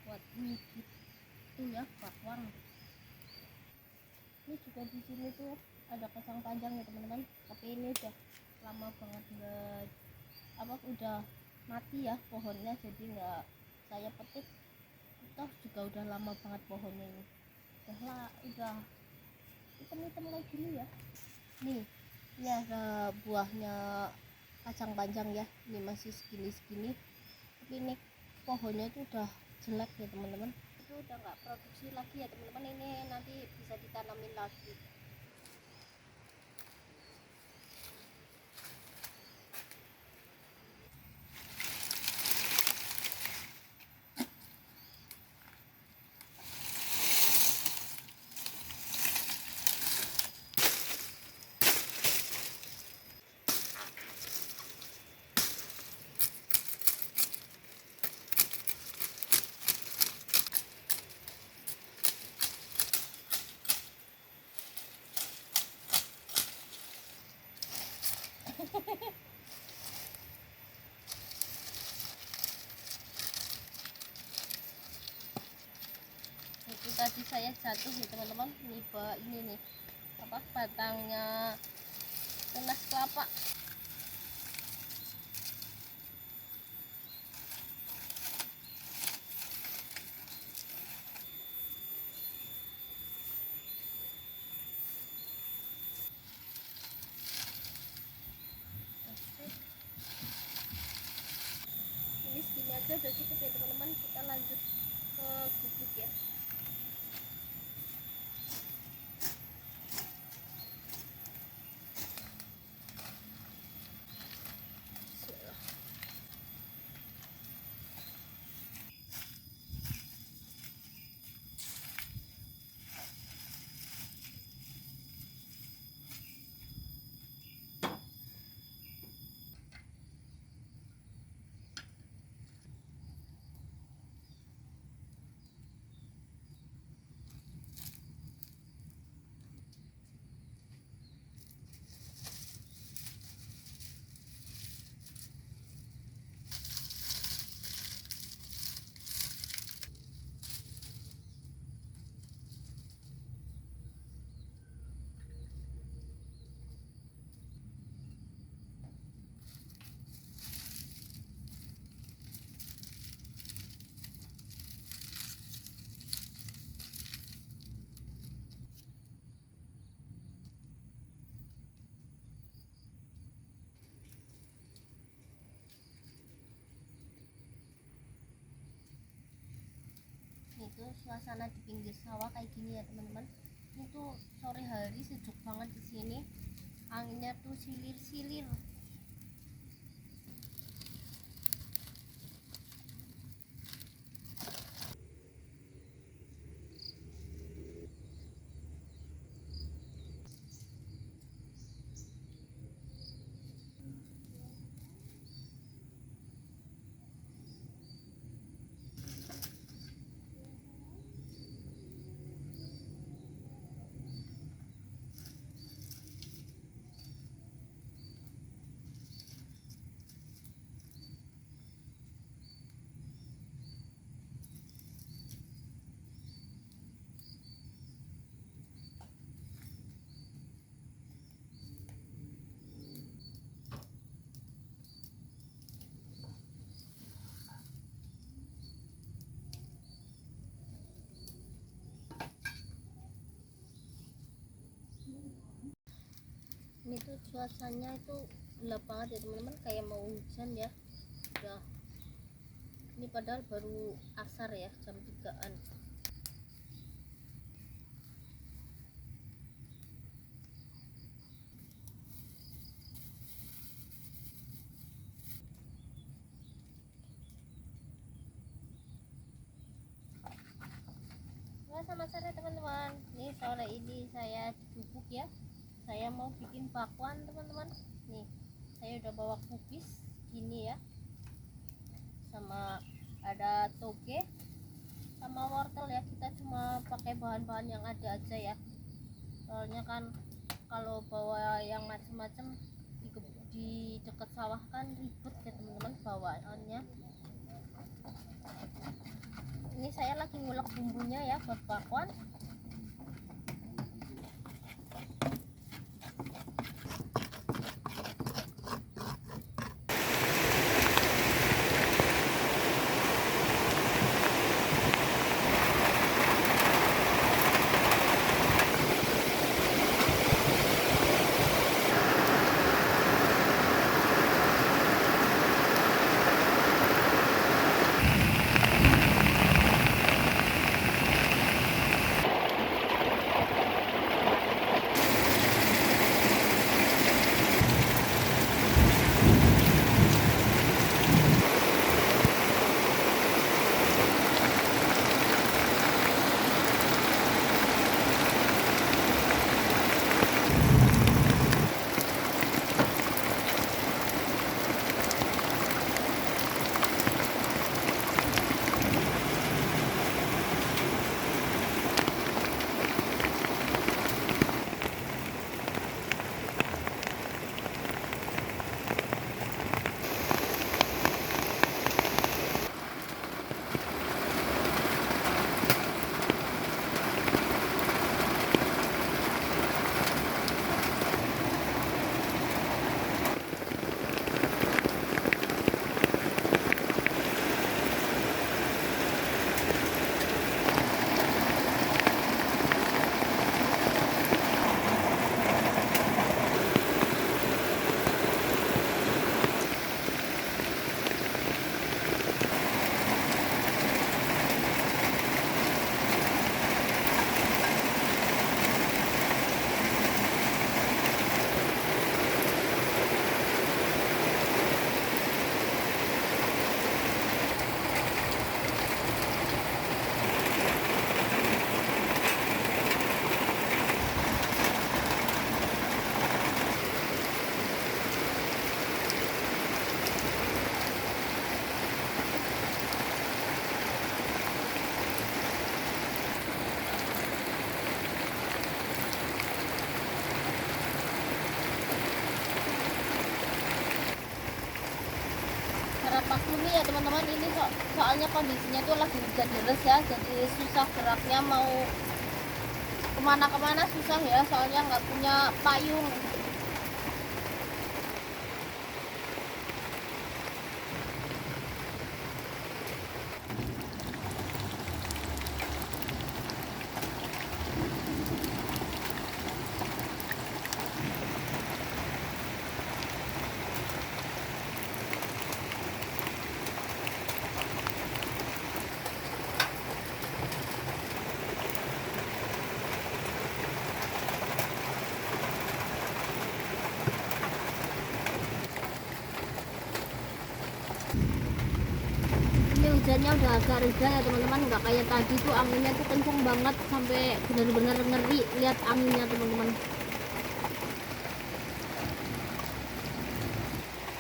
buat ngigit itu ya bakwan. Ini juga di sini tuh ada kacang panjang ya teman-teman, tapi ini udah lama banget nggak udah mati ya pohonnya, jadi nggak saya petik. Toh juga udah lama banget pohonnya ini, udah hitam-hitam kayak gini ya. Nih, ini ada buahnya kacang panjang ya, ini masih segini-segini, tapi ini pohonnya itu udah jelek ya teman-teman. Itu udah nggak produksi lagi ya teman-teman, ini nanti bisa ditanamin lagi. Itu tadi saya jatuh ya teman-teman, ini nih batangnya tunas kelapa. Ini segini aja udah cukup ya teman-teman, kita lanjut ke gubuk ya. Itu suasana di pinggir sawah kayak gini ya teman-teman. Ini tuh sore hari sejuk banget di sini, anginnya tuh silir-silir. Ini tuh cuacanya itu gelap banget ya teman-teman, kayak mau hujan ya. Udah, ini padahal baru asar ya, jam 3-an. Selamat sore teman-teman. Nih sore ini saya di gubuk ya, saya mau bikin bakwan teman-teman. Nih saya udah bawa kubis gini ya, sama ada toge sama wortel ya. Kita cuma pakai bahan-bahan yang ada aja ya, soalnya kan kalau bawa yang macem-macem di dekat sawah kan ribet ya teman-teman bawaannya. Ini saya lagi ngulek bumbunya ya buat bakwan. Maklumi ya teman-teman, ini soalnya kondisinya tuh lagi hujan deras ya, jadi susah geraknya, mau kemana-kemana susah ya, soalnya nggak punya payung. Hujannya udah agak reda ya teman-teman, nggak kayak tadi tuh anginnya tuh kenceng banget sampai benar-benar ngeri. Lihat anginnya teman-teman.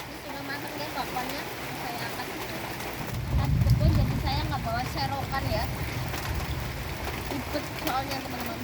Ini sudah matang ya bakwannya, saya angkat. Tadi kebun jadi saya nggak bawa serokan ya, ribet soalnya teman-teman.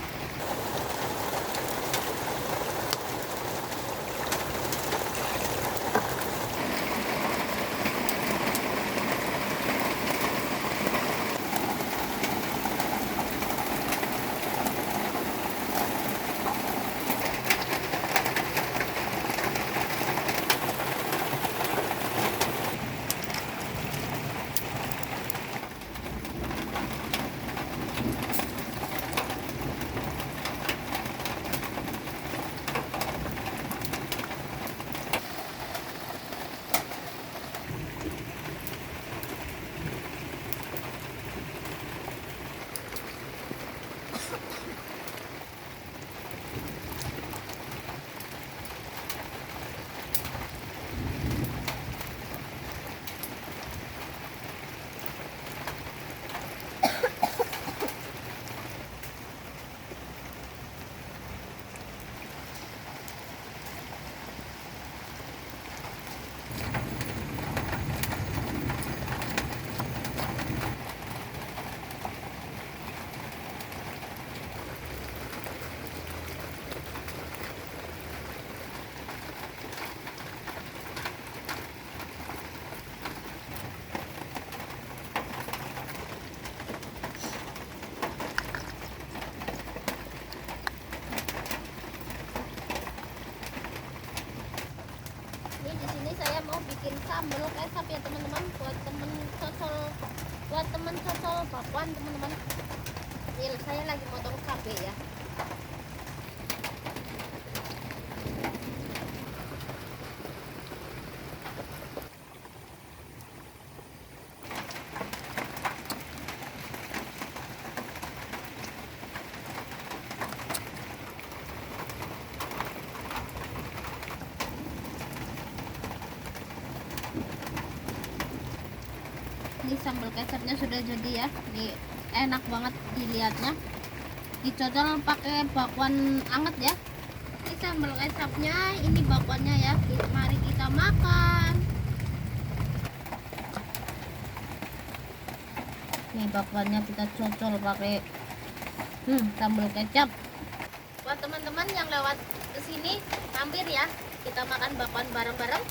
saya mau bikin sambal kecap ya teman-teman, buat temen cocol bakwan teman-teman. Ini saya lagi potong cabai ya. Ini sambal kecapnya sudah jadi ya. Ini enak banget dilihatnya. Dicocol pakai bakwan anget ya. Ini sambal kecapnya, ini bakwannya ya. Mari kita makan. Nih bakwannya kita cocol pakai sambal kecap. Buat teman-teman yang lewat kesini, mampir ya. Kita makan bakwan bareng-bareng.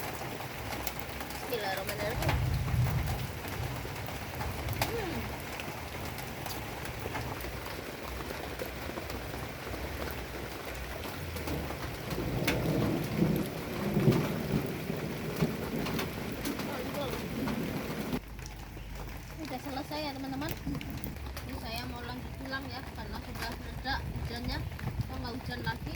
Bismillahirrahmanirrahim. Udah selesai ya teman-teman. Ini saya mau lanjut pulang ya, karena sudah reda hujannya, nggak hujan lagi.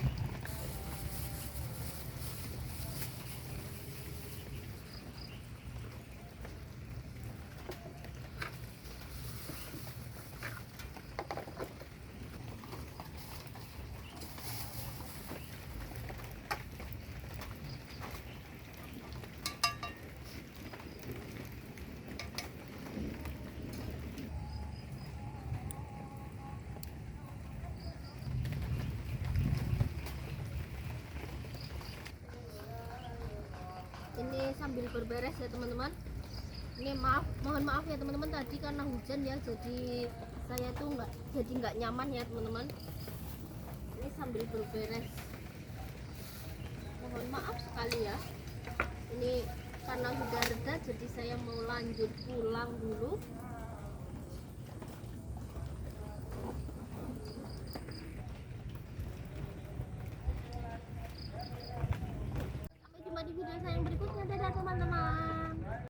Ini sambil berberes ya teman-teman. Ini mohon maaf ya teman-teman, tadi karena hujan ya, jadi saya tuh nggak nyaman ya teman-teman. Ini sambil berberes, mohon maaf sekali ya. Ini karena sudah reda, jadi saya mau lanjut pulang dulu.